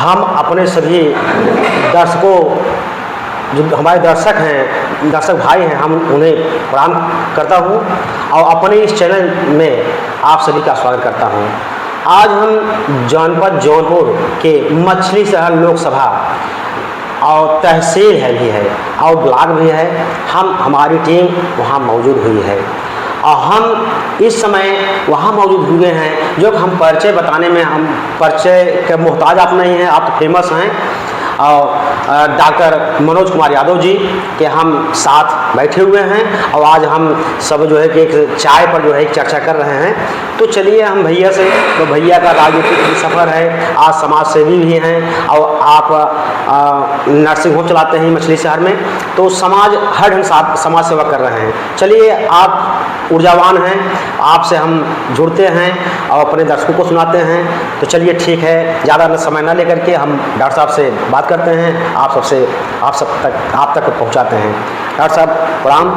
हम अपने सभी दर्शकों, जो हमारे दर्शक हैं, दर्शक भाई हैं, हम उन्हें प्रणाम करता हूँ और अपने इस चैनल में आप सभी का स्वागत करता हूँ। आज हम जनपद जौनपुर के मछली शहर लोकसभा और तहसील भी है और ब्लॉक भी है, हमारी टीम वहाँ मौजूद हुई है और हम इस समय वहाँ मौजूद हुए हैं। जो हम परिचय बताने में, हम परिचय के मोहताज आप नहीं हैं, आप तो फेमस हैं। और डॉक्टर मनोज कुमार यादव जी के हम साथ बैठे हुए हैं और आज हम सब जो है कि एक चाय पर जो है चर्चा कर रहे हैं। तो चलिए हम भैया से, तो भैया का राजनीतिक भी सफ़र है, आज समाज सेवी भी हैं और आप नर्सिंग होम चलाते हैं मछली शहर में, तो समाज हर ढंग से समाज सेवा कर रहे हैं। चलिए, आप ऊर्जावान हैं, आपसे हम जुड़ते हैं और अपने दर्शकों को सुनाते हैं। तो चलिए ठीक है, ज़्यादा समय न लेकर के हम डॉक्टर साहब से बात करते हैं, आप तक पहुंचाते हैं। डॉक्टर साहब प्रणाम,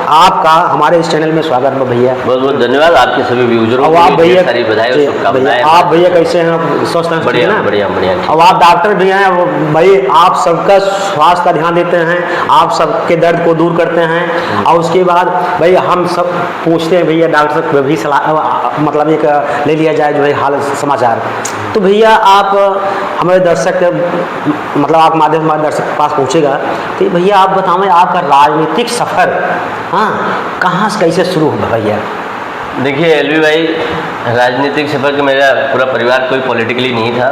आपका हमारे इस चैनल में स्वागत है भैया। बहुत बहुत धन्यवाद आपके सभी व्यूजरों को। आप भैया सारी बधाई, आप भैया कैसे हैं? स्वस्थ हैं? बढ़िया बढ़िया बढ़िया। और आप डॉक्टर भी हैं भाई, आप सबका स्वास्थ्य का ध्यान देते हैं, आप सबके दर्द को दूर करते हैं। और उसके बाद भाई हम सब पूछते हैं भैया डॉक्टर से भी सलाह, मतलब एक ले लिया जाए जो है हाल समाचार। तो भैया आप हमारे दर्शक, मतलब आप माध्यम हमारे दर्शक के पास पहुँचेगा, तो भैया आप बताओ आपका राजनीतिक सफ़र कहाँ से कैसे शुरू हुआ भैया? देखिए एलवी भाई, राजनीतिक सफ़र का मेरा पूरा परिवार कोई पॉलिटिकली नहीं था,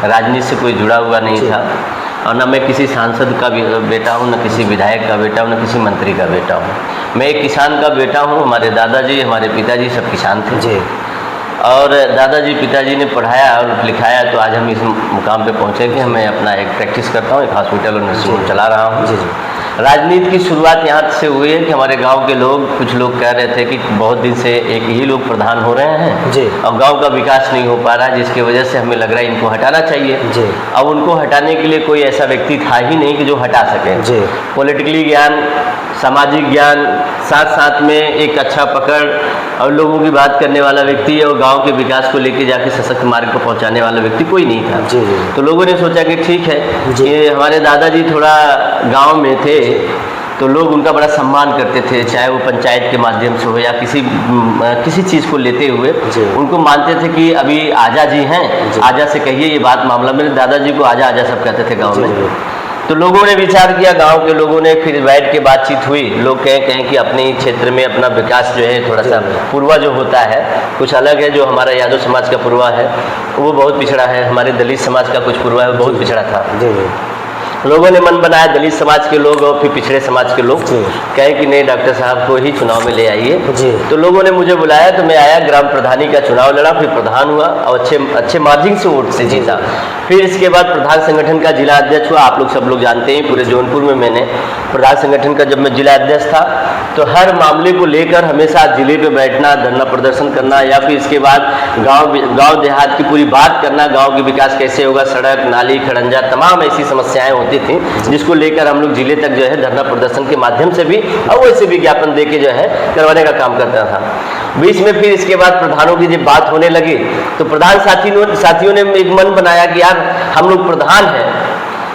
राजनीति से कोई जुड़ा हुआ नहीं था, और न मैं किसी सांसद का बेटा हूँ, न किसी विधायक का बेटा हूँ, न किसी मंत्री का बेटा हूँ। मैं एक किसान का बेटा हूँ। हमारे दादाजी, हमारे पिताजी सब किसान थे जी, और दादाजी पिताजी ने पढ़ाया और लिखाया, तो आज हम इस मुकाम पे पहुँचे कि मैं अपना एक प्रैक्टिस करता हूँ, एक हॉस्पिटल और नर्सिंग होम चला रहा हूँ। जी। राजनीति की शुरुआत यहाँ से हुई है कि हमारे गांव के लोग, कुछ लोग कह रहे थे कि बहुत दिन से एक ही लोग प्रधान हो रहे हैं जी, और गांव का विकास नहीं हो पा रहा, जिसकी वजह से हमें लग रहा है इनको हटाना चाहिए जी। अब उनको हटाने के लिए कोई ऐसा व्यक्ति था ही नहीं कि जो हटा सके जी। पॉलिटिकली ज्ञान, सामाजिक ज्ञान, साथ साथ में एक अच्छा पकड़ और लोगों की बात करने वाला व्यक्ति और गांव के विकास को लेकर जाके सशक्त मार्ग को पहुंचाने वाला व्यक्ति कोई नहीं था जी। तो लोगों ने सोचा कि ठीक है कि हमारे दादाजी थोड़ा गांव में थे, तो लोग उनका बड़ा सम्मान करते थे, चाहे वो पंचायत के माध्यम से हो या किसी चीज़ को लेते हुए उनको मानते थे कि अभी आजा जी हैं, आजा से कहिए ये बात मामला। मेरे दादाजी को आजा आजा सब कहते थे गाँव में। तो लोगों ने विचार किया, गांव के लोगों ने, फिर बैठ के बातचीत हुई। लोग कहें कि अपने क्षेत्र में अपना विकास जो है थोड़ा सा पूर्वा जो होता है कुछ अलग है। जो हमारा यादव समाज का पूर्वा है वो बहुत पिछड़ा है, हमारे दलित समाज का कुछ पूर्वा है वो बहुत पिछड़ा था। लोगों ने मन बनाया, दलित समाज के लोग और फिर पिछड़े समाज के लोग कहे कि नहीं, डॉक्टर साहब को ही चुनाव में ले आइए। तो लोगों ने मुझे बुलाया, तो मैं आया, ग्राम प्रधानी का चुनाव लड़ा, फिर प्रधान हुआ और अच्छे मार्जिन से वोट से जीता। फिर इसके बाद प्रधान संगठन का जिला अध्यक्ष हुआ। आप लोग सब लोग जानते हैं पूरे जौनपुर में मैंने प्रधान संगठन का, जब मैं जिला अध्यक्ष था तो हर मामले को लेकर हमेशा जिले पे बैठना, धरना प्रदर्शन करना, या फिर इसके बाद गाँव देहात की पूरी बात करना, गाँव के विकास कैसे होगा, सड़क नाली खड़ंजा तमाम ऐसी समस्याएं होती थी जिसको लेकर हम लोग जिले तक जो है धरना प्रदर्शन के माध्यम से भी और वैसे विज्ञापन दे के जो है करवाने का काम करता था। बीच में फिर इसके बाद प्रधानों की जब बात होने लगी तो प्रधान साथियों ने एक मन बनाया कि यार हम लोग प्रधान हैं,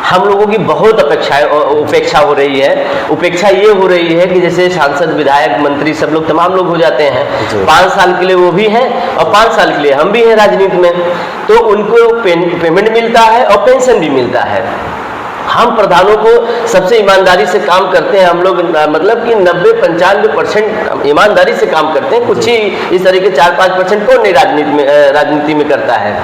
हम लोगों की बहुत उपेक्षा हो रही है। उपेक्षा ये हो रही है कि जैसे सांसद, विधायक, मंत्री सब लोग तमाम लोग हो जाते हैं, 5 साल के लिए वो भी हैं और 5 साल के लिए हम भी हैं राजनीति में, तो उनको पेमेंट मिलता है और पेंशन भी मिलता है। हम प्रधानों को सबसे ईमानदारी से काम करते हैं, हम लोग मतलब कि 90-95% ईमानदारी से काम करते हैं। कुछ ही इस तरह के 4-5% कौन नहीं राजनीति में करता है।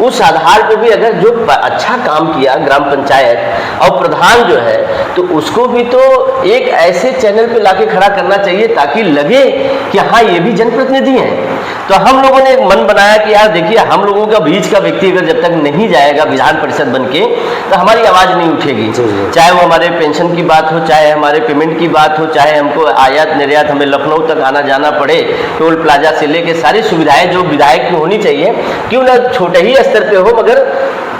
उस आधार पर भी अगर जो अच्छा काम किया ग्राम पंचायत और प्रधान जो है, तो उसको भी तो एक ऐसे चैनल पे लाके खड़ा करना चाहिए ताकि लगे कि हाँ ये भी जनप्रतिनिधि हैं। तो हम लोगों ने एक मन बनाया कि यार देखिए, हम लोगों का बीच का व्यक्ति अगर जब तक नहीं जाएगा विधान परिषद बन के, तो हमारी आवाज़ नहीं उठेगी। चाहे वो हमारे पेंशन की बात हो, चाहे हमारे पेमेंट की बात हो, चाहे हमको आयात निर्यात हमें लखनऊ तक आना जाना पड़े, टोल प्लाजा से लेके सारी सुविधाएं जो विधायक की होनी चाहिए, क्यों ना छोटे ही स्तर पे हो, मगर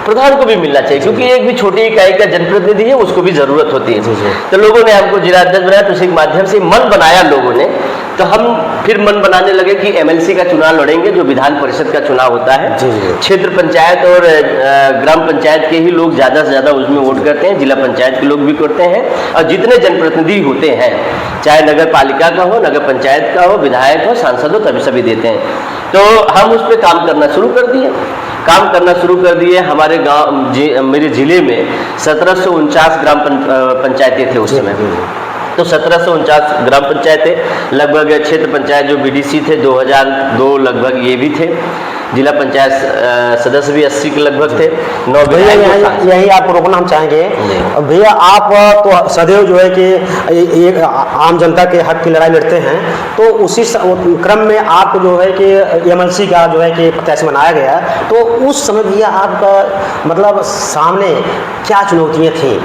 प्रधान को भी मिलना चाहिए, क्योंकि एक भी छोटी इकाई का जनप्रतिनिधि है, उसको भी जरूरत होती है। तो लोगों ने हमको जिला अध्यक्ष बनाया, तो उसी के माध्यम से मन बनाया लोगों ने, तो हम फिर मन बनाने लगे कि एमएलसी का चुनाव लड़ेंगे, जो विधान परिषद का चुनाव होता है। क्षेत्र पंचायत और ग्राम पंचायत के ही लोग ज्यादा से ज्यादा उसमें वोट करते हैं, जिला पंचायत के लोग भी करते हैं, और जितने जनप्रतिनिधि होते हैं, चाहे नगर पालिका का हो, नगर पंचायत का हो, विधायक हो, सांसद हो, तभी सभी देते हैं। तो हम उस पर काम करना शुरू कर दिए। हमारे गांव, मेरे जिले में 1749 ग्राम पंचायतें थे उस समय। तो 1749 ग्राम पंचायतें, लगभग क्षेत्र पंचायत जो बीडीसी थे 2002 लगभग ये भी थे, जिला पंचायत सदस्य भी 80 के लगभग थे। भैया यही आपको रोकना हम चाहेंगे भैया, आप तो सदैव जो है कि एक आम जनता के हक की लड़ाई लड़ते हैं, तो उसी क्रम में आपको जो है कि एमएलसी का जो है कि प्रत्याशी बनाया गया, तो उस समय भैया आपका मतलब सामने क्या चुनौतियाँ थी?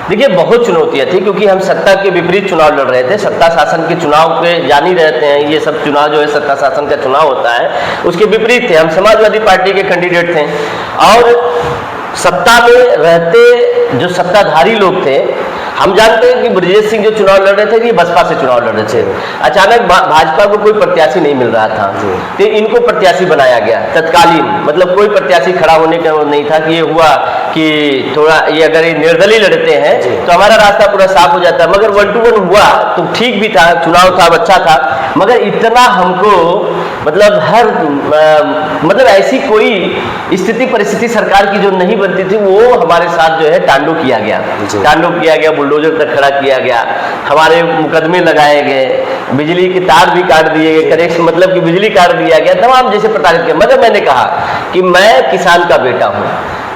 देखिए, बहुत चुनौतियाँ थी, क्योंकि हम सत्ता के विपरीत चुनाव लड़ रहे थे। सत्ता शासन के चुनाव पे जान ही रहते हैं, ये सब चुनाव जो है सत्ता शासन का चुनाव होता है, उसके विपरीत थे। हम समाजवादी पार्टी के कैंडिडेट थे, और सत्ता में रहते जो सत्ताधारी लोग थे, हम जानते हैं कि ब्रजेश सिंह जो चुनाव लड़ रहे थे, ये बसपा से चुनाव लड़ रहे थे। अचानक भाजपा को कोई प्रत्याशी नहीं मिल रहा था, तो इनको प्रत्याशी बनाया गया तत्कालीन। मतलब कोई प्रत्याशी खड़ा होने का वो नहीं था कि ये हुआ कि थोड़ा ये अगर ये निर्दलीय लड़ते हैं तो हमारा रास्ता पूरा साफ हो जाता है। मगर 1 to 1 हुआ तो ठीक भी था, चुनाव था, अच्छा था, मगर इतना हमको मतलब ऐसी कोई स्थिति परिस्थिति सरकार की जो नहीं बनती थी, वो हमारे साथ जो है तांडव किया गया, बुलडोजर तक खड़ा किया गया, हमारे मुकदमे लगाए गए, बिजली के तार भी काट दिए गए, कनेक्शन मतलब कि बिजली काट दिया गया, तमाम जैसे प्रताड़ित किया। मगर मैंने कहा कि मैं किसान का बेटा हूँ,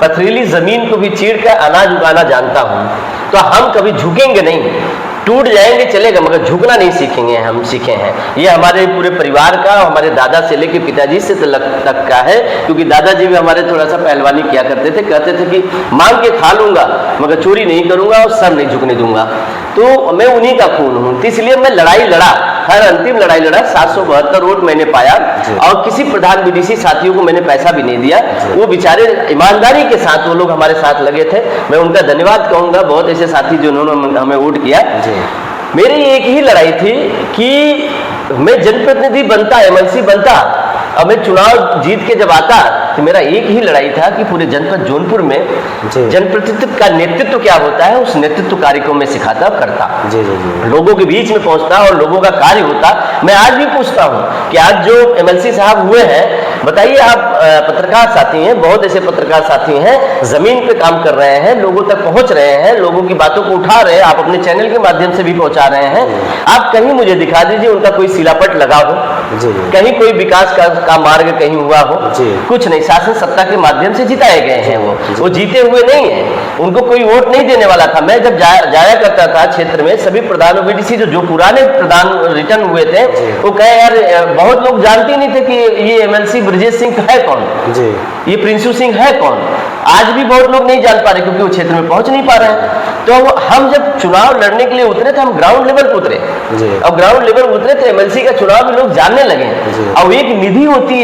पथरीली जमीन को भी चीर कर अनाज उगाना जानता हूँ, तो हम कभी झुकेंगे नहीं। टूट जाएंगे चलेगा, मगर झुकना नहीं सीखेंगे, हम सीखे हैं। ये हमारे पूरे परिवार का, हमारे दादा से लेके पिताजी से तक का है, क्योंकि दादाजी भी हमारे थोड़ा सा पहलवानी किया करते थे, कहते थे कि मांग के खा लूंगा मगर चोरी नहीं करूंगा और सर नहीं झुकने दूंगा। तो मैं उन्हीं का खून हूँ, इसलिए मैं लड़ाई लड़ा, हर अंतिम लड़ाई लड़ा। 772 वोट मैंने पाया, और किसी प्रधान बीडीसी साथियों को मैंने पैसा भी नहीं दिया। वो बेचारे ईमानदारी के साथ वो लोग हमारे साथ लगे थे, मैं उनका धन्यवाद कहूंगा। बहुत ऐसे साथी जिन्होंने हमें वोट किया। मेरी एक ही लड़ाई थी कि मैं जनप्रतिनिधि बनता, एमएलसी बनता, और मैं चुनाव जीत के जब आता, तो मेरा एक ही लड़ाई था कि पूरे जनपद जौनपुर में जनप्रतिनिधित्व का नेतृत्व क्या होता है, उस नेतृत्व कार्य को मैं सिखाता करता, लोगों के बीच में पहुंचता और लोगों का कार्य होता। मैं आज भी पूछता हूं कि आज जो एमएलसी साहब हुए हैं, बताइए, आप पत्रकार साथी हैं, बहुत ऐसे पत्रकार साथी हैं, जमीन पे काम कर रहे हैं, लोगों तक पहुंच रहे हैं, लोगों की बातों को उठा रहे हैं, आप अपने चैनल के माध्यम से भी पहुंचा रहे हैं। आप कहीं मुझे दिखा दीजिए उनका कोई शिलापट लगा हो, कहीं कोई विकास का मार्ग कहीं हुआ हो, कुछ नहीं। शासन सत्ता के माध्यम से जिताए गए हैं, वो जीते हुए नहीं है, उनको कोई वोट नहीं देने वाला था। मैं जब जाया करता था क्षेत्र में, सभी प्रधान बीडीसी जो पुराने प्रधान रिटर्न हुए थे, वो कहे यार, बहुत लोग जानते नहीं थे कि ये एमएलसी ब्रजेश सिंह है कौन, ये प्रिंसू सिंह है कौन। आज भी बहुत लोग नहीं जान पा रहे, क्योंकि वो क्षेत्र में पहुंच नहीं पा रहे हैं। तो हम जब चुनाव लड़ने के लिए उतरे थे, हम ग्राउंड लेवल पर उतरे, और ग्राउंड लेवल उतरे तो एमएलसी का चुनाव भी लोग जानने लगे। और एक निधि होती है,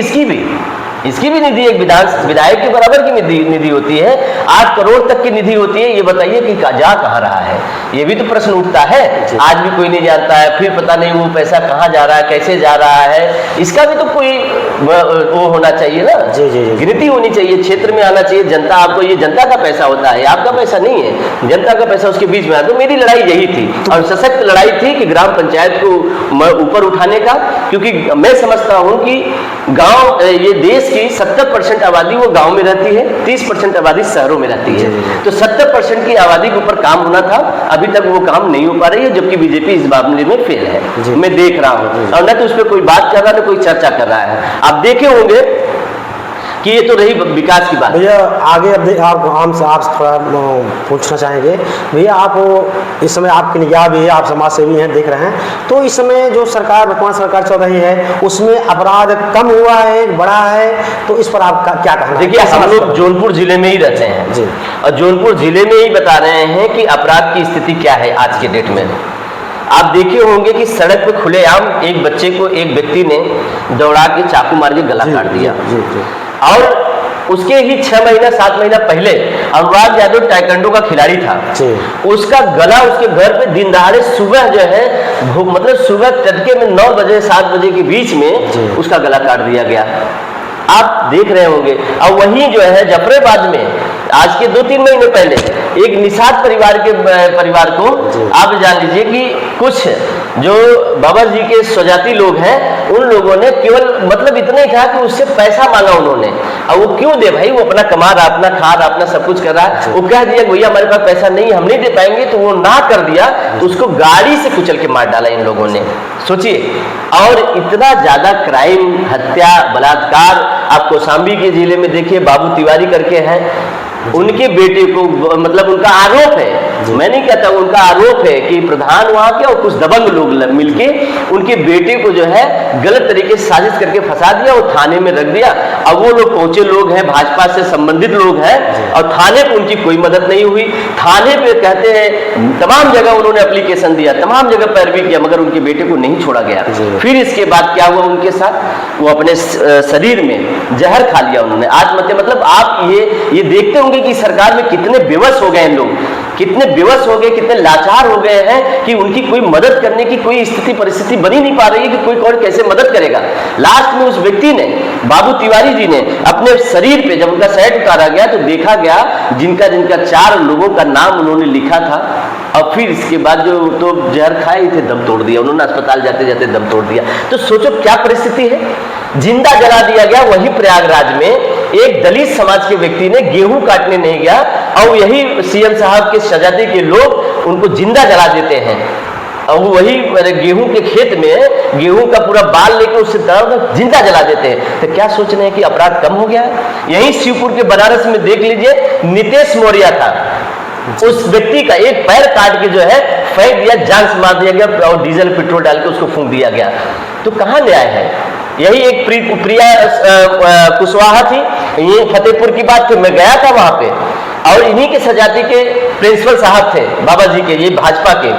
इसकी भी निधि, एक विधायक के बराबर की निधि होती है, 8 करोड़ तक की निधि होती है। ये बताइए कि जा कहाँ रहा है, ये भी तो प्रश्न उठता है। आज भी कोई नहीं जानता है, फिर पता नहीं वो पैसा कहाँ जा रहा है, कैसे जा रहा है, इसका भी तो कोई वो होना चाहिए ना, गिनती होनी चाहिए, क्षेत्र में आना चाहिए। जनता, आपको ये जनता का पैसा होता है, आपका पैसा नहीं है, जनता का पैसा उसके बीच में आता। तो मेरी लड़ाई यही थी, और सशक्त लड़ाई थी कि ग्राम पंचायत को ऊपर उठाने का, क्योंकि मैं समझता हूँ कि गाँव, ये देश की 70% आबादी वो गांव में रहती है, 30% आबादी शहरों में रहती है। तो 70% की आबादी के ऊपर काम होना था, अभी तक वो काम नहीं हो पा रही है, जबकि बीजेपी इस मामले में फेल है। मैं देख रहा हूं, और न तो उस पर कोई बात कर रहा है, न कोई चर्चा कर रहा है। आप देखे होंगे कि ये तो रही विकास की बात। भैया आगे अब आप थोड़ा पूछना चाहेंगे भैया, आप इस समय आपकी निगाह भी है, आप समाज सेवी हैं, देख रहे हैं, तो इस समय जो सरकार, वर्तमान सरकार चल रही है, उसमें अपराध कम हुआ है, बढ़ा है, तो इस पर आपका क्या कहना है? देखिए, हम लोग जौनपुर जिले में ही रहते हैं और जौनपुर जिले में ही बता रहे हैं कि अपराध की स्थिति क्या है आज के डेट में। आप देखे होंगे कि सड़क पे खुलेआम एक बच्चे को एक व्यक्ति ने दौड़ा के चाकू मार के गला काट दिया, और उसके ही 6 महीना 7 महीना पहले अनुराग यादव टाइकोंडो का खिलाड़ी था, उसका गला उसके घर पे दिन दहाड़े सुबह जो है मतलब सुबह तड़के में 9 बजे 7 बजे के बीच में उसका गला काट दिया गया। आप देख रहे होंगे। और वहीं जो है जफरेबाद में आज के 2-3 महीने पहले एक निषाद परिवार को आप जान लीजिए कि कुछ जो बाबा जी के स्वजाति लोग हैं उन लोगों ने केवल मतलब इतना ही था कि उससे पैसा मांगा उन्होंने। और वो क्यों दे भाई, वो अपना कमा रहा, अपना खा रहा, अपना सब कुछ कर रहा है। वो कह दिया भैया हमारे पास पैसा नहीं, हम नहीं दे पाएंगे, तो वो ना कर दिया तो उसको गाड़ी से कुचल के मार डाला इन लोगों ने। सोचिए, और इतना ज्यादा क्राइम, हत्या, बलात्कार आप कौशाम्बी के जिले में देखिए, बाबू तिवारी करके हैं, उनके बेटे को मतलब उनका आरोप है, मैं नहीं कहता, उनका आरोप है कि प्रधान वहां के और कुछ दबंग लोग मिलके उनके बेटे को जो है गलत तरीके से साजिश करके फंसा दिया और थाने में रख दिया। अब वो लोग पहुंचे लोग हैं, भाजपा से संबंधित लोग हैं, और थाने पे उनकी कोई मदद नहीं हुई। थाने पे कहते हैं तमाम जगह उन्होंने एप्लीकेशन दिया, तमाम जगह पैरवी किया, मगर उनके बेटे को नहीं छोड़ा गया। फिर इसके बाद क्या हुआ उनके साथ, वो अपने शरीर में जहर खा लिया उन्होंने, आत्महत्या। मतलब आप ये देखते होंगे कि सरकार में कितने बेबस हो गए हैं लोग, कितने बेबस हो गए, कितने लाचार हो गए हैं कि उनकी कोई मदद करने की कोई स्थिति परिस्थिति बनी नहीं पा रही है कि कोई कौन कैसे मदद करेगा। लास्ट में उस व्यक्ति ने, बाबू तिवारी जी ने अपने शरीर पे जब उनका शर्ट उतारा गया तो देखा गया जिनका 4 लोगों का नाम उन्होंने लिखा था। और फिर इसके बाद जो तो जहर खाए थे, दम तोड़ दिया उन्होंने, अस्पताल जाते जाते दम तोड़ दिया। तो सोचो क्या परिस्थिति है, जिंदा जला दिया गया। वही प्रयागराज में एक दलित समाज के व्यक्ति ने गेहूं काटने नहीं गया और यही सीएम साहब के सजाती के लोग उनको जिंदा जला देते हैं। और वही गेहूं के खेत में गेहूं का पूरा बाल लेकर उससे जिंदा जला देते हैं। तो क्या सोच रहे हैं कि अपराध कम हो गया है? यही शिवपुर के बनारस में देख लीजिए, नितेश मौर्य था, उस व्यक्ति का एक पैर काट के जो है फेंक दिया, जान से मार दिया गया और डीजल पेट्रोल डाल के उसको फूंक दिया गया। तो कहां न्याय है? यही एक प्रिया कुशवाहा थी, ये फतेहपुर की बात थी, मैं गया था वहां पे, और इन्हीं के सजाती के प्रिंसिपल साहब थे बाबा जी के, ये भाजपा के,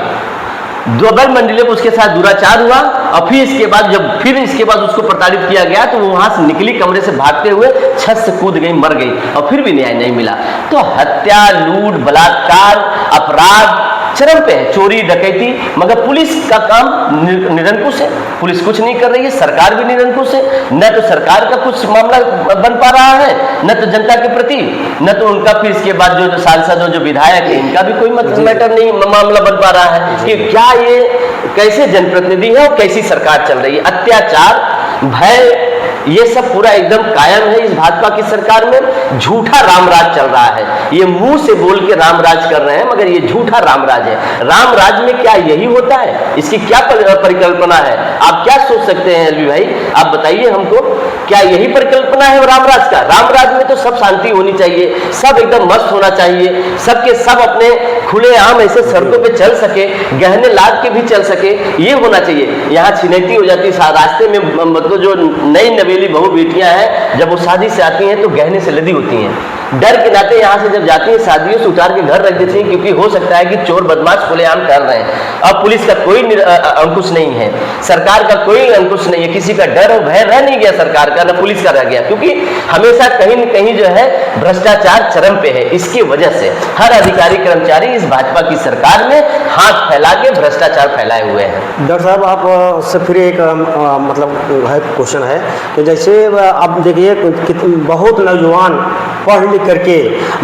डबल मंडिले में उसके साथ दुराचार हुआ। और फिर इसके बाद उसको प्रताड़ित किया गया तो वो वहां से निकली, कमरे से भागते हुए छत से कूद गई, मर गई, और फिर भी न्याय नहीं मिला। तो हत्या, लूट, बलात्कार, अपराध चरम पे है, चोरी डकैती, मगर पुलिस का काम निरंकुश है, पुलिस कुछ नहीं कर रही है, सरकार भी निरंकुश है। न तो सरकार का कुछ मामला बन पा रहा है, न तो जनता के प्रति, न तो उनका फिर इसके बाद जो सांसद और जो विधायक है इनका भी कोई मैटर नहीं, मामला बन पा रहा है कि क्या ये कैसे जनप्रतिनिधि है और कैसी सरकार चल रही है। अत्याचार, भय, ये सब पूरा एकदम कायम है इस भाजपा की सरकार में। झूठा रामराज चल रहा है, ये मुंह से बोल के रामराज कर रहे हैं मगर ये झूठा रामराज है। रामराज में क्या यही होता है? इसकी क्या परिकल्पना है? आप क्या सोच सकते हैं एलवी भाई, आप बताइए हमको, क्या यही परिकल्पना है रामराज का? रामराज में तो सब शांति होनी चाहिए, सब एकदम मस्त होना चाहिए, सबके सब अपने खुलेआम ऐसे सड़कों पे चल सके, गहने लाद के भी चल सके, ये होना चाहिए। यहाँ छिनैती हो जाती है रास्ते में, मतलब जो नई नवेली बहू बेटियां हैं जब वो शादी से आती हैं तो गहने से लदी होती हैं, डर के नाते यहाँ से जब जाती हैं शादियों से उतार के घर रख देती हैं, क्योंकि हो सकता है कि चोर बदमाश खुलेआम कर रहे हैं। अब पुलिस का कोई अंकुश नहीं है, सरकार का कोई अंकुश नहीं है, किसी का डर और भय रह नहीं गया सरकार का, न पुलिस का रह गया, क्योंकि हमेशा कहीं न कहीं जो है भ्रष्टाचार चरम पे है। इसकी वजह से हर अधिकारी कर्मचारी इस भाजपा की सरकार में हाथ फैला के भ्रष्टाचार फैलाए हुए हैं। डॉक्टर साहब, आप से फिर एक मतलब है क्वेश्चन है कि जैसे अब देखिए बहुत नौजवान पढ़ लिख करके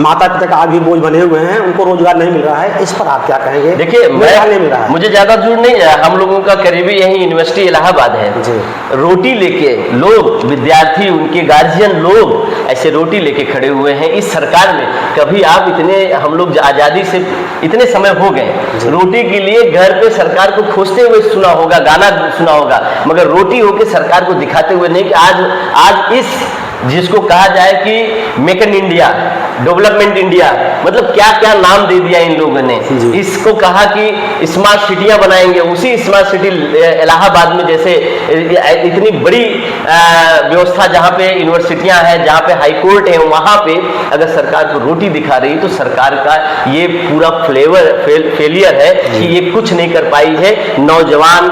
माता पिता का आगे बोझ बने हुए हैं, उनको रोजगार नहीं मिल रहा है, इस पर आप क्या कहेंगे? देखिए, नहीं मिल रहा है, मुझे ज्यादा दूर नहीं है, हम लोगों का करीबी यही यूनिवर्सिटी इलाहाबाद है जी। रोटी लेके लोग, विद्यार्थी, उनके गार्जियन लोग ऐसे रोटी लेके खड़े हुए हैं इस सरकार में। कभी आप इतने, हम लोग आजादी से इतने समय हो गए, रोटी के लिए घर पे सरकार को खोजते हुए सुना होगा, गाना सुना होगा, मगर रोटी होके सरकार को दिखाते हुए नहीं कि आज इस जिसको कहा जाए कि make in India, development India, मतलब क्या क्या नाम दे दिया इन लोगों ने। इसको कहा कि स्मार्ट सिटियां बनाएंगे, उसी स्मार्ट सिटी इलाहाबाद में जैसे इतनी बड़ी व्यवस्था जहां पे यूनिवर्सिटियां हैं, जहां पे हाई कोर्ट है, वहां पे अगर सरकार को रोटी दिखा रही तो सरकार का ये पूरा फेलियर है कि ये कुछ नहीं कर पाई है। नौजवान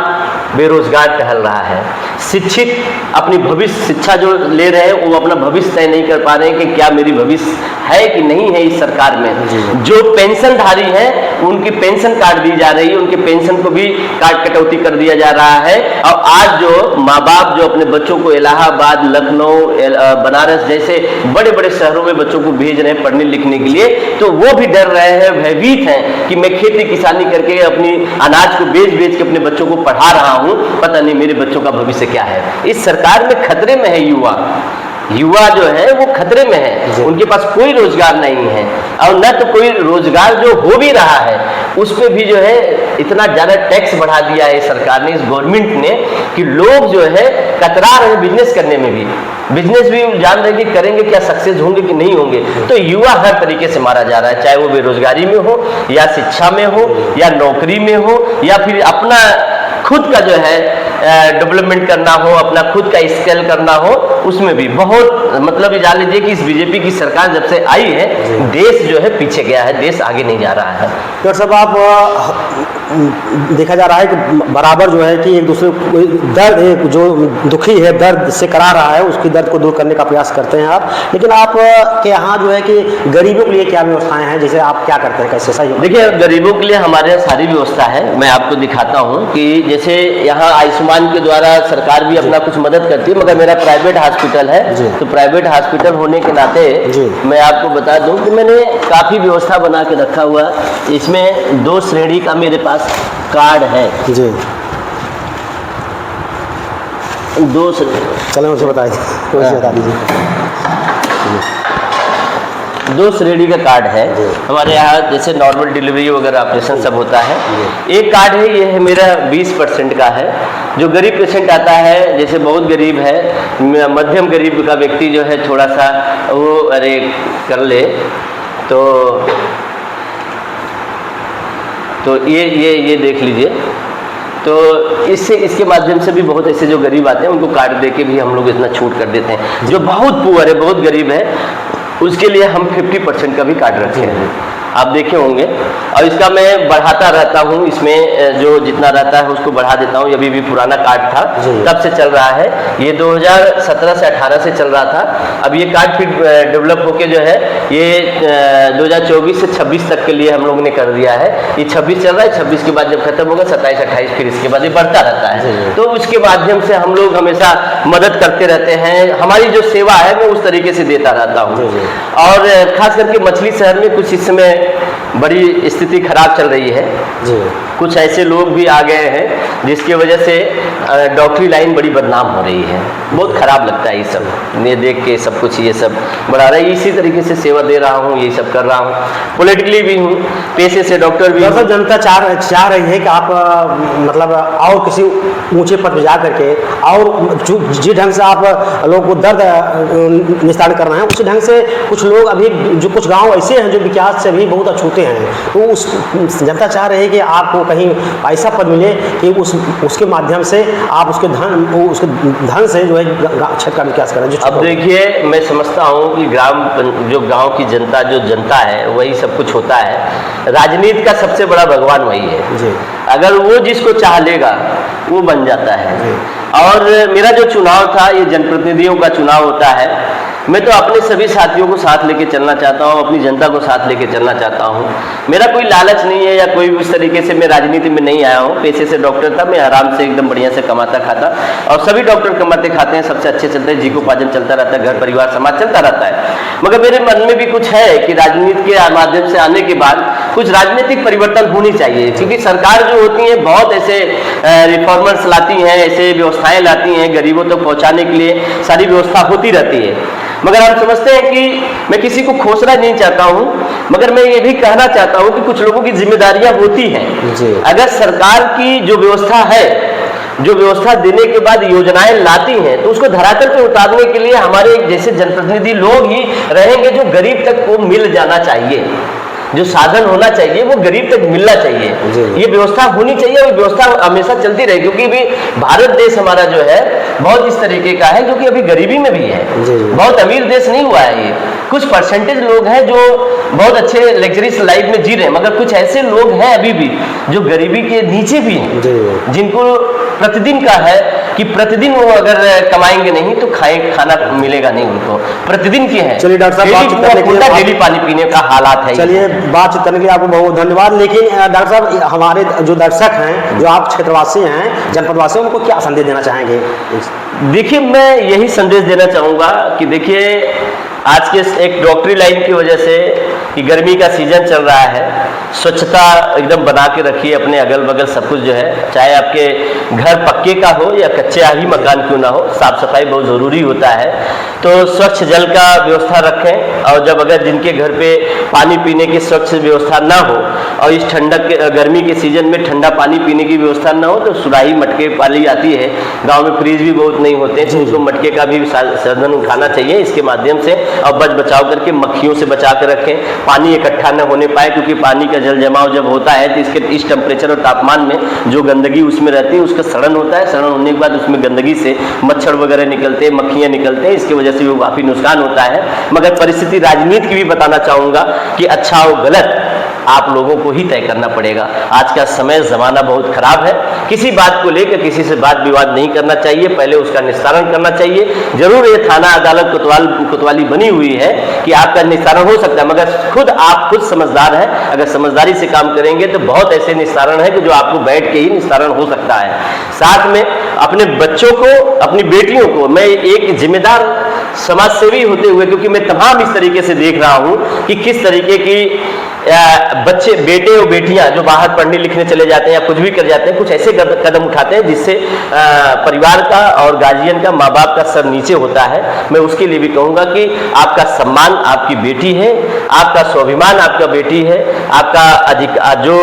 बेरोजगार टहल रहा है। शिक्षित अपनी भविष्य शिक्षा जो ले रहे हैं वो अपना भविष्य तय नहीं कर पा रहे हैं कि क्या मेरी भविष्य है कि नहीं है इस सरकार में। जो पेंशनधारी हैं उनकी पेंशन काट दी जा रही है, उनके पेंशन को भी काट कटौती कर दिया जा रहा है। और आज जो माँ बाप जो अपने बच्चों को इलाहाबाद, लखनऊ, बनारस जैसे बड़े बड़े शहरों में बच्चों को भेज रहे हैं पढ़ने लिखने के लिए, तो वो भी डर रहे हैं, भयभीत हैं कि मैं खेती किसानी करके अपनी अनाज को बेच बेच के अपने बच्चों को पढ़ा रहा हूं, पता नहीं मेरे बच्चों का भविष्य क्या है। इस सरकार में खतरे में है युवा जो है वो खतरे में है, उनके पास कोई रोजगार नहीं है। और न तो कोई रोजगार जो हो भी रहा है उस पर भी जो है इतना ज्यादा टैक्स बढ़ा दिया है सरकार ने, इस गवर्नमेंट ने, कि लोग जो है कतरा रहे बिजनेस करने में भी। बिजनेस भी जान रहे कि करेंगे क्या, सक्सेस होंगे कि नहीं होंगे। तो युवा हर तरीके से मारा जा रहा है, चाहे वो बेरोजगारी में हो या शिक्षा में हो या नौकरी में हो या फिर अपना खुद का जो है डेवलपमेंट करना हो, अपना खुद का स्केल करना हो, उसमें भी बहुत मतलब ये जान लीजिए कि इस बीजेपी की सरकार जब से आई है देश जो है पीछे गया है, देश आगे नहीं जा रहा है। तो सब आप देखा जा रहा है कि बराबर जो है कि एक दूसरे दर्द, एक जो दुखी है दर्द से करा रहा है उसकी दर्द को दूर करने का प्रयास करते हैं आप, लेकिन आप के यहाँ जो है कि गरीबों के लिए क्या व्यवस्थाएं हैं, जैसे आप क्या करते हैं, कैसे सही? देखिए गरीबों के लिए हमारे यहाँ सारी व्यवस्था है। मैं आपको दिखाता हूँ कि जैसे यहाँ आयुष्मान के द्वारा सरकार भी अपना कुछ मदद करती है, मगर मेरा प्राइवेट हॉस्पिटल है, तो प्राइवेट हॉस्पिटल होने के नाते मैं आपको बता दूं कि मैंने काफ़ी व्यवस्था बना के रखा हुआ। इसमें 2 श्रेणी का मेरे पास कार्ड है जी। 2 चलो मुझे बता दीजिए। 2 श्रेणी का कार्ड है हमारे यहाँ, जैसे नॉर्मल डिलीवरी वगैरह ऑपरेशन सब होता है। एक कार्ड है, ये है मेरा 20% का है। जो गरीब पेशेंट आता है, जैसे बहुत गरीब है, मध्यम गरीब का व्यक्ति जो है थोड़ा सा वो अरे कर ले तो ये देख लीजिए। तो इसके माध्यम से भी बहुत ऐसे जो गरीब आते हैं उनको कार्ड दे के भी हम लोग इतना छूट कर देते हैं। जो बहुत पुअर है, बहुत गरीब है, उसके लिए हम 50% का भी कार्ड रखे हैं, आप देखे होंगे। और इसका मैं बढ़ाता रहता हूँ, इसमें जो जितना रहता है उसको बढ़ा देता हूँ। अभी भी पुराना कार्ड था तब से चल रहा है, ये 2017 से 18 से चल रहा था। अब ये कार्ड फिर डेवलप होके जो है ये 2024 से 26 तक के लिए हम लोग ने कर दिया है। ये 26 चल रहा है, 26 के बाद जब खत्म होगा 27, 28 फिर इसके बाद ये बढ़ता रहता है। तो उसके माध्यम से हम लोग हमेशा मदद करते रहते हैं। हमारी जो सेवा है मैं उस तरीके से देता रहता हूँ। और खास करके मछली शहर में कुछ इस समय बड़ी स्थिति खराब चल रही है जी। कुछ ऐसे लोग भी आ गए हैं जिसकी वजह से डॉक्टरी लाइन बड़ी बदनाम हो रही है। बहुत खराब लगता है ये सब, ये देख के सब कुछ ये सब बढ़ा रहा है। इसी तरीके से सेवा दे रहा हूँ, ये सब कर रहा हूँ। पॉलिटिकली भी हूँ, पेशे से डॉक्टर भी हूँ। जनता चाह रही है कि आप मतलब और किसी ऊंचे पद पर जा करके और जिस ढंग से आप लोगों को दर्द निस्तारण करना है उसी ढंग से कुछ लोग अभी जो कुछ गाँव ऐसे हैं जो विकास से भी बहुत अछूते हैं, तो उस जनता चाह रही है कि आपको कहीं ऐसा पद मिले कि उसके माध्यम से आप उसके धन से जो है क्षेत्र का विकास करें। अब देखिए मैं समझता हूँ कि जो गांव की जनता है वही सब कुछ होता है। राजनीति का सबसे बड़ा भगवान वही है जी। अगर वो जिसको चाह लेगा वो बन जाता है जी। और मेरा जो चुनाव था ये जनप्रतिनिधियों का चुनाव होता है। मैं तो अपने सभी साथियों को साथ लेके चलना चाहता हूँ, अपनी जनता को साथ लेके चलना चाहता हूँ। मेरा कोई लालच नहीं है या कोई भी उस तरीके से मैं राजनीति में नहीं आया हूँ। पेशे से डॉक्टर था, मैं आराम से एकदम बढ़िया से कमाता खाता, और सभी डॉक्टर कमाते खाते हैं, सबसे अच्छे चलते हैं, जीविकोपार्जन चलता रहता है, घर परिवार समाज चलता रहता है। मगर मेरे मन में भी कुछ है कि राजनीति के माध्यम से आने के बाद कुछ राजनीतिक परिवर्तन होनी चाहिए, क्योंकि सरकार जो होती है बहुत ऐसे रिफॉर्मर्स लाती हैं, ऐसे व्यवस्थाएं लाती हैं, गरीबों तक पहुँचाने के लिए सारी व्यवस्था होती रहती है। मगर हम समझते हैं कि मैं किसी को खोसना नहीं चाहता हूं, मगर मैं ये भी कहना चाहता हूं कि कुछ लोगों की जिम्मेदारियां होती हैं। अगर सरकार की जो व्यवस्था है, जो व्यवस्था देने के बाद योजनाएं लाती हैं, तो उसको धरातल पे उतारने के लिए हमारे जैसे जनप्रतिनिधि लोग ही रहेंगे जो गरीब तक को मिल जाना चाहिए। जो साधन होना चाहिए वो गरीब तक मिलना चाहिए, ये व्यवस्था होनी चाहिए और व्यवस्था हमेशा चलती रहे। क्योंकि भी भारत देश हमारा जो है बहुत इस तरीके का है, क्योंकि अभी गरीबी में भी है, बहुत अमीर देश नहीं हुआ है ये। कुछ परसेंटेज लोग हैं जो बहुत अच्छे लग्जरीज लाइफ में जी रहे हैं, मगर कुछ ऐसे लोग हैं अभी भी जो गरीबी के नीचे भी हैं, जिनको प्रतिदिन का है कि प्रतिदिन वो अगर कमाएंगे नहीं तो खाना मिलेगा नहीं उनको, प्रतिदिन की है। चलिए डॉक्टर साहब, डेली पानी पीने का हालात है। चलिए बातचीत करने के लिए आपको बहुत धन्यवाद। लेकिन डॉक्टर साहब, हमारे जो दर्शक हैं, जो आप क्षेत्रवासी हैं, जनपदवासी, उनको क्या संदेश देना चाहेंगे? देखिए, मैं यही संदेश देना चाहूँगा कि देखिए, आज के एक डॉक्टरी लाइन की वजह से कि गर्मी का सीजन चल रहा है, स्वच्छता एकदम बना के रखिए अपने अगल बगल सब कुछ जो है, चाहे आपके घर पक्के का हो या कच्चे ही मकान क्यों ना हो, साफ सफाई बहुत ज़रूरी होता है। तो स्वच्छ जल का व्यवस्था रखें, और जब अगर जिनके घर पे पानी पीने की स्वच्छ व्यवस्था ना हो और इस ठंडक गर्मी के सीजन में ठंडा पानी पीने की व्यवस्था ना हो, तो सुराही मटके पाली जाती है, गाँव में फ्रिज भी बहुत नहीं होते, तो उसको मटके का भी साधन उठाना चाहिए इसके माध्यम से, और बच बचाव करके मक्खियों से बचा के रखें, पानी इकट्ठा न होने पाए, क्योंकि पानी का जल जमाव जब होता है तो इसके इस टेम्परेचर और तापमान में जो गंदगी उसमें रहती है उसका सड़न होता है, सड़न होने के बाद उसमें गंदगी से मच्छर वगैरह निकलते हैं, मक्खियाँ निकलते हैं, इसकी वजह से वो काफ़ी नुकसान होता है। मगर परिस्थिति राजनीति की भी बताना चाहूँगा कि अच्छा और गलत आप लोगों को ही तय करना पड़ेगा। आज का समय ज़माना बहुत ख़राब है, किसी बात को लेकर किसी से बात विवाद नहीं करना चाहिए, पहले उसका निस्तारण करना चाहिए। जरूर ये थाना अदालत कोतवाली बनी हुई है कि आपका निस्तारण हो सकता है, मगर आप खुद समझदार हैं, अगर समझदारी से काम करेंगे तो बहुत ऐसे निस्तारण है कि जो आपको बैठ के ही निस्तारण हो सकता है। साथ में अपने बच्चों को, अपनी बेटियों को, मैं एक जिम्मेदार समाज सेवी होते हुए, क्योंकि मैं तमाम इस तरीके से देख रहा हूँ कि किस तरीके की बच्चे, बेटे और बेटियां जो बाहर पढ़ने लिखने चले जाते हैं या कुछ भी कर जाते हैं, कुछ ऐसे कदम उठाते हैं जिससे परिवार का और गार्जियन का, माँ बाप का सर नीचे होता है। मैं उसके लिए भी कहूँगा कि आपका सम्मान आपकी बेटी है, आपका स्वाभिमान आपका बेटी है, आपका जो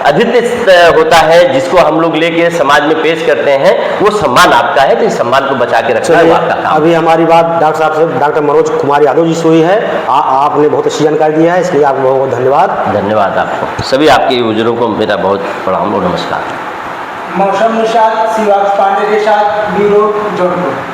आतिथ्य होता है जिसको हम लोग लेके समाज में पेश करते हैं, वो सम्मान आपका है, तो इस सम्मान को बचा के रखना है आपका काम। अभी हमारी बात डॉक्टर साहब से, डॉक्टर मनोज कुमार यादव जी से हुई है। आपने बहुत अच्छी जानकारी दिया है, इसके लिए आपको बहुत बहुत धन्यवाद। धन्यवाद आपको, सभी आपके यूजरों को मेरा बहुत प्रणाम और नमस्कार। मौसम निषाद, शिवाज पांडे के साथ ब्यूरो, जौनपुर।